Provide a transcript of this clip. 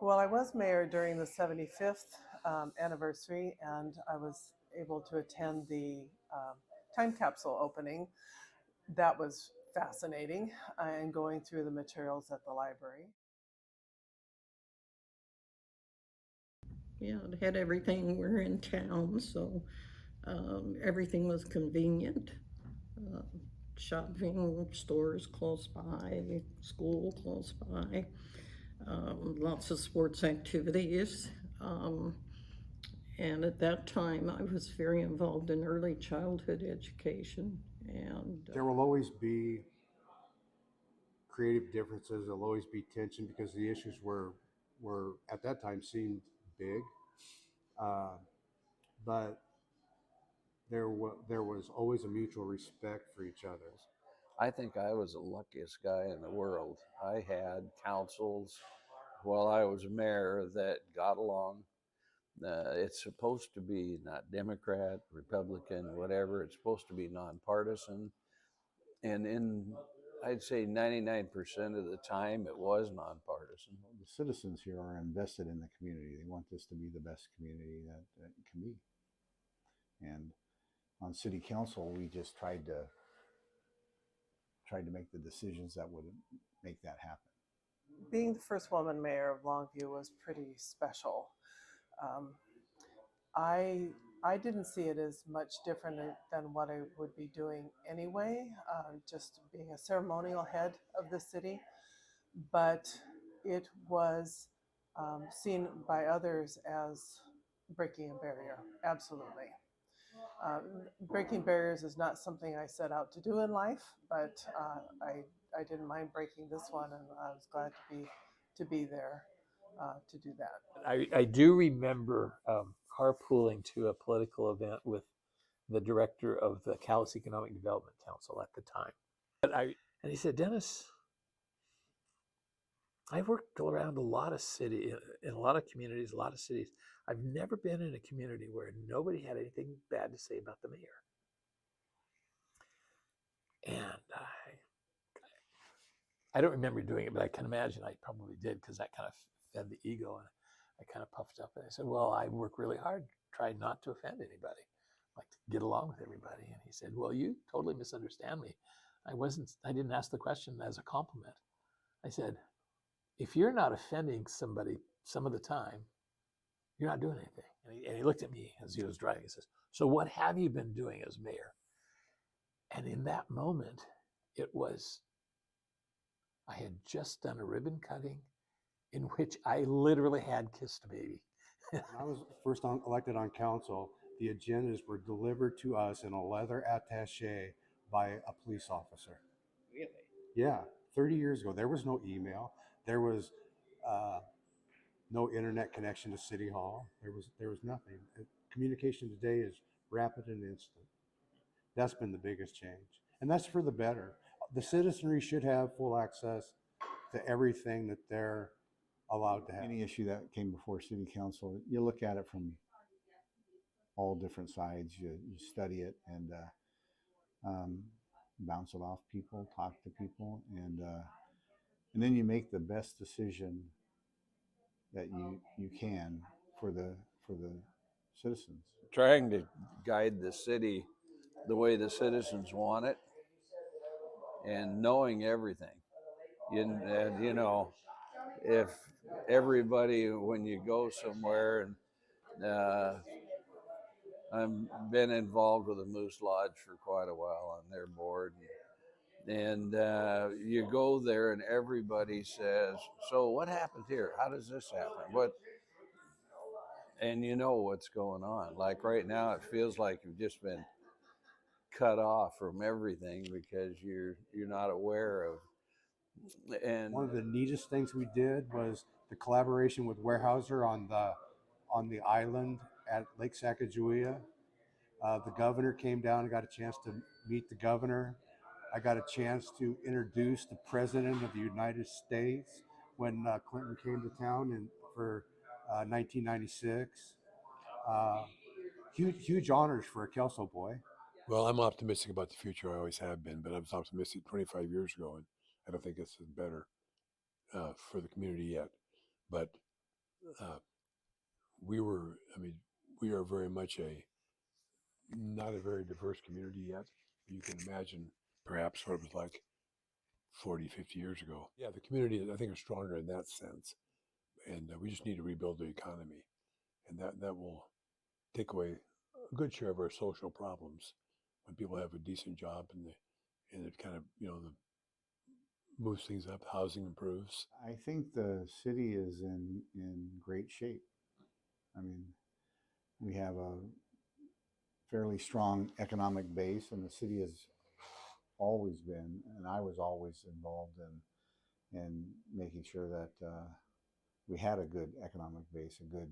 Well, I was mayor during the 75th anniversary, and I was able to attend the time capsule opening. That was fascinating, and going through the materials at the library. Yeah, it had everything. We're in town, so everything was convenient. Uh, Shopping stores close by, school close by, lots of sports activities. Um, and at that time, I was very involved in early childhood education. And There will always be creative differences. There'll always be tension because the issues were at that time seemed big, uh, but there was always a mutual respect for each other. I think I was the luckiest guy in the world. I had councils while I was mayor that got along. It's supposed to be not Democrat, Republican, whatever. It's supposed to be nonpartisan. And I'd say 99% of the time, it was nonpartisan. The citizens here are invested in the community. They want this to be the best community that it can be. And on city council, we just tried to make the decisions that would make that happen. Being the first woman mayor of Longview was pretty special. Um, I I didn't see it as much different than what I would be doing anyway, just being a ceremonial head of the city. But it was seen by others as breaking a barrier. Absolutely. Breaking barriers is not something I set out to do in life, but I didn't mind breaking this one, and I was glad to be there to do that. I do remember carpooling to a political event with the director of the Callus Economic Development Council at the time. And he said, Dennis, I've worked around a lot of in a lot of communities, a lot of cities. I've never been in a community where nobody had anything bad to say about the mayor. And I don't remember doing it, but I can imagine I probably did because that kind of fed the ego, and I kind of puffed up. And I said, well, I work really hard, try not to offend anybody, like to get along with everybody. And he said, well, you totally misunderstand me. I didn't ask the question as a compliment. I said, if you're not offending somebody some of the time, you're not doing anything. And he looked at me as he was driving. He says, so what have you been doing as mayor? And in that moment, I had just done a ribbon cutting in which I literally had kissed a baby. When I was elected on council, the agendas were delivered to us in a leather attaché by a police officer. really, Yeah, 30 years ago, there was no email. There was uh, no internet connection to City Hall. There was nothing. Communication today is rapid and instant. That's been the biggest change, and that's for the better. The citizenry should have full access to everything that they're allowed to have. Any issue that came before city council, you look at it from all different sides. You study it and um, bounce it off people, talk to people, and then you make the best decision that you can for the citizens. Trying to guide the city the way the citizens want it and knowing everything. And, if everybody, when you go somewhere, and I've been involved with the Moose Lodge for quite a while on their board. And you go there and everybody says, so what happened here? How does this happen? And you know what's going on. Like right now, it feels like you've just been cut off from everything because you're not aware of. And One of the neatest things we did was the collaboration with Weyerhaeuser on the island at Lake Sacagawea. The governor came down and got a chance to meet the governor. I got a chance to introduce the president of the United States when Clinton came to town for 1996. Uh, huge honors for a Kelso boy. Well, I'm optimistic about the future. I always have been, but I was optimistic 25 years ago, and I don't think it's better for the community yet. But we were, I mean, we are very much not a very diverse community yet. You can imagine perhaps what it was like 40, 50 years ago. Yeah, the community, I think, is stronger in that sense. And we just need to rebuild the economy. And that will take away a good share of our social problems when people have a decent job and it kind of, moves things up, housing improves. I think the city is in great shape. I mean, we have a fairly strong economic base, and the city has always been, and I was always involved in making sure that we had a good economic base, a good